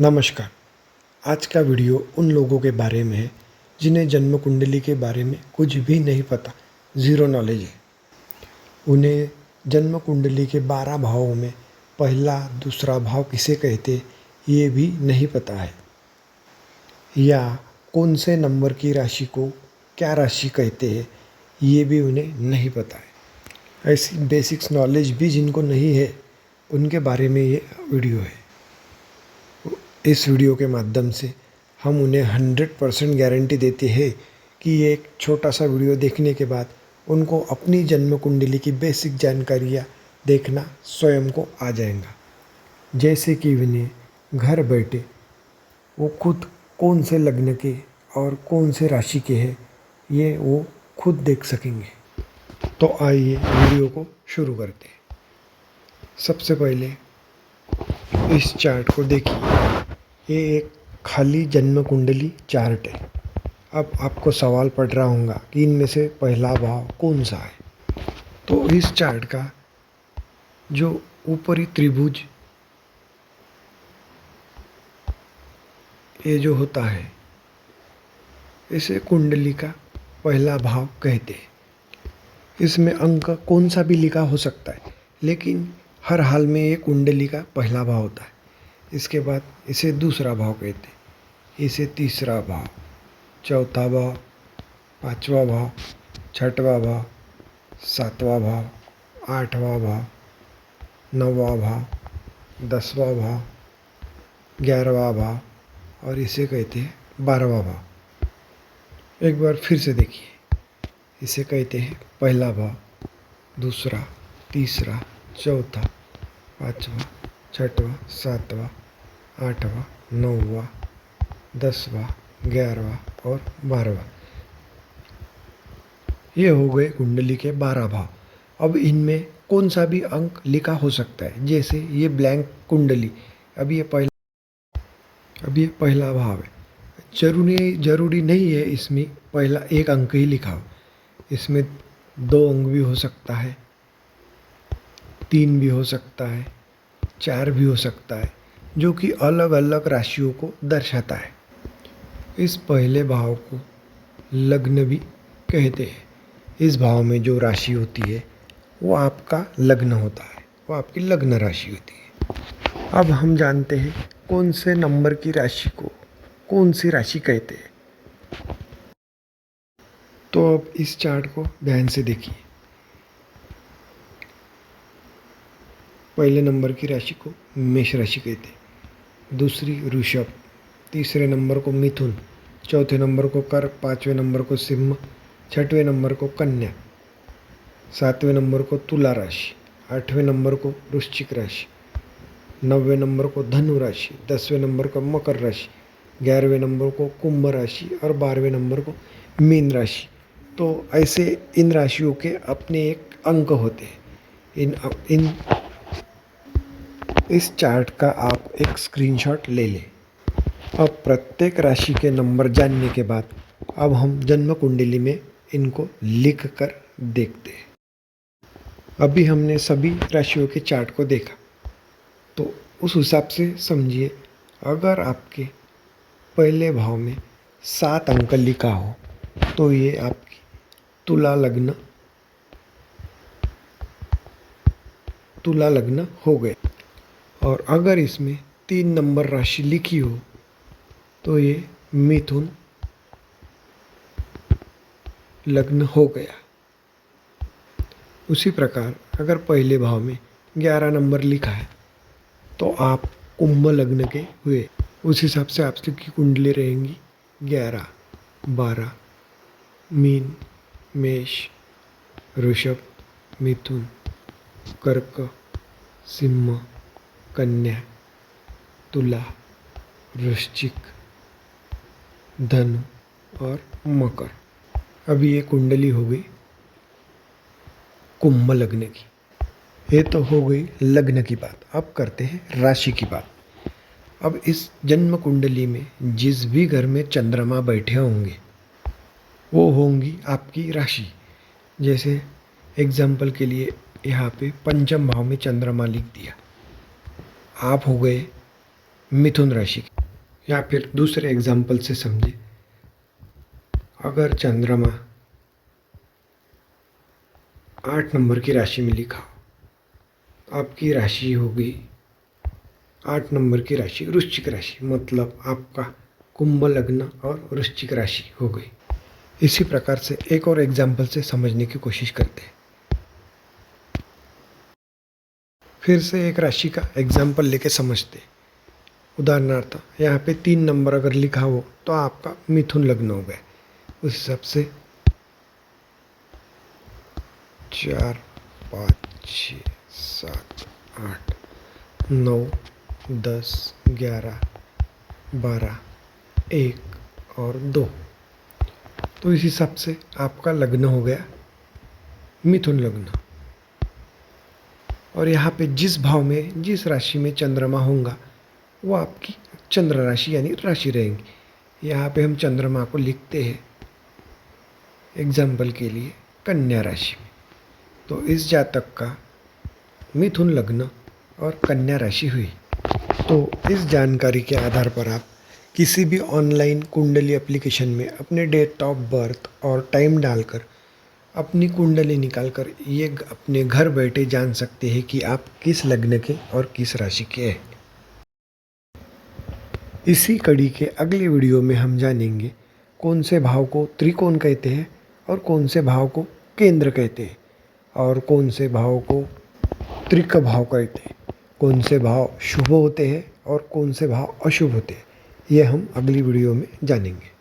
नमस्कार। आज का वीडियो उन लोगों के बारे में है जिन्हें जन्म कुंडली के बारे में कुछ भी नहीं पता, ज़ीरो नॉलेज है। उन्हें जन्म कुंडली के 12 भावों में पहला दूसरा भाव किसे कहते ये भी नहीं पता है, या कौन से नंबर की राशि को क्या राशि कहते हैं ये भी उन्हें नहीं पता है। ऐसी बेसिक्स नॉलेज भी जिनको नहीं है उनके बारे में ये वीडियो है। इस वीडियो के माध्यम से हम उन्हें 100% गारंटी देते हैं कि ये एक छोटा सा वीडियो देखने के बाद उनको अपनी जन्म कुंडली की बेसिक जानकारियाँ देखना स्वयं को आ जाएगा। जैसे कि उन्हें घर बैठे वो खुद कौन से लग्न के और कौन से राशि के हैं ये वो खुद देख सकेंगे। तो आइए वीडियो को शुरू करते हैं। सबसे पहले इस चार्ट को देखिए। ये एक खाली जन्म कुंडली चार्ट है। अब आपको सवाल पड़ रहा होगा कि इनमें से पहला भाव कौन सा है। तो इस चार्ट का जो ऊपरी त्रिभुज ये जो होता है इसे कुंडली का पहला भाव कहते हैं। इसमें अंक कौन सा भी लिखा हो सकता है, लेकिन हर हाल में ये कुंडली का पहला भाव होता है। इसके बाद इसे दूसरा भाव कहते हैं, इसे तीसरा भाव, चौथा भाव, पांचवा भाव, छठवा भाव, सातवां भाव, आठवां भाव, नौवां भाव, 10वां भाव, 11वां भाव और इसे कहते हैं 12वां भाव। एक बार फिर से देखिए। इसे कहते हैं पहला भाव, दूसरा, तीसरा, चौथा, पांचवा, छठवा, सातवां, आठवां, नौवां, 10वां, 11वां और 12वां। ये हो गए कुंडली के 12 भाव। अब इनमें कौन सा भी अंक लिखा हो सकता है। जैसे ये ब्लैंक कुंडली, अब ये पहला भाव है। जरूरी नहीं है इसमें पहला एक अंक ही लिखा हो। इसमें 2 अंक भी हो सकता है, 3 भी हो सकता है, 4 भी हो सकता है, जो कि अलग अलग राशियों को दर्शाता है। इस पहले भाव को लग्न भी कहते हैं। इस भाव में जो राशि होती है वो आपका लग्न होता है, वो आपकी लग्न राशि होती है। अब हम जानते हैं कौन से नंबर की राशि को कौन सी राशि कहते हैं। तो अब इस चार्ट को ध्यान से देखिए। पहले नंबर की राशि को मेष राशि कहते हैं, दूसरी वृषभ, तीसरे नंबर को मिथुन, चौथे नंबर को कर्क, पांचवें नंबर को सिंह, छठवें नंबर को कन्या, सातवें नंबर को तुला राशि, आठवें नंबर को वृश्चिक राशि, 9वें नंबर को धनु राशि, 10वें नंबर को मकर राशि, 11वें नंबर को कुंभ राशि और 12वें नंबर को मीन राशि। तो ऐसे इन राशियों के अपने एक अंक होते हैं। इस चार्ट का आप एक स्क्रीनशॉट ले लें। अब प्रत्येक राशि के नंबर जानने के बाद अब हम जन्म कुंडली में इनको लिख कर देखते हैं। अभी हमने सभी राशियों के चार्ट को देखा, तो उस हिसाब से समझिए। अगर आपके पहले भाव में 7 अंक लिखा हो तो ये आपकी तुला लग्न हो गए। और अगर इसमें 3 नंबर राशि लिखी हो तो ये मिथुन लग्न हो गया। उसी प्रकार अगर पहले भाव में 11 नंबर लिखा है तो आप कुंभ लग्न के हुए। उस हिसाब से आपकी कुंडली रहेंगी 11, 12, मीन, मेष, वृषभ, मिथुन, कर्क, सिंह, कन्या, तुला, वृश्चिक, धनु और मकर। अभी ये कुंडली हो गई कुंभ लग्न की। ये तो हो गई लग्न की बात। अब करते हैं राशि की बात। अब इस जन्म कुंडली में जिस भी घर में चंद्रमा बैठे होंगे वो होंगी आपकी राशि। जैसे एग्जाम्पल के लिए यहाँ पे पंचम भाव में चंद्रमा लिख दिया, आप हो गए मिथुन राशि की। या फिर दूसरे एग्जाम्पल से समझे, अगर चंद्रमा 8 नंबर की राशि में लिखा हो, आपकी राशि होगी 8 नंबर की राशि वृश्चिक राशि, मतलब आपका कुंभ लग्न और वृश्चिक राशि हो गई। इसी प्रकार से एक और एग्जाम्पल से समझने की कोशिश करते हैं। फिर से एक राशि का एग्जाम्पल लेके समझते हैं। उदाहरणार्थ यहाँ पे 3 नंबर अगर लिखा हो तो आपका मिथुन लग्न हो गया। उस हिसाब से 4, 5, 6, 7, 8, 9, 10, 11, 12, 1 और 2। तो इस हिसाब से आपका लग्न हो गया मिथुन लग्न। और यहाँ पे जिस भाव में जिस राशि में चंद्रमा होगा वो आपकी चंद्र राशि यानी राशि रहेंगी। यहाँ पे हम चंद्रमा को लिखते हैं एग्जाम्पल के लिए कन्या राशि में। तो इस जातक का मिथुन लग्न और कन्या राशि हुई। तो इस जानकारी के आधार पर आप किसी भी ऑनलाइन कुंडली एप्लीकेशन में अपने डेट ऑफ बर्थ और टाइम डालकर अपनी कुंडली निकालकर ये अपने घर बैठे जान सकते हैं कि आप किस लग्न के और किस राशि के हैं। इसी कड़ी के अगले वीडियो में हम जानेंगे कौन से भाव को त्रिकोण कहते हैं और कौन से भाव को केंद्र कहते हैं और कौन से भाव को त्रिक भाव कहते हैं, कौन से भाव शुभ होते हैं और कौन से भाव अशुभ होते हैं। ये हम अगली वीडियो में जानेंगे।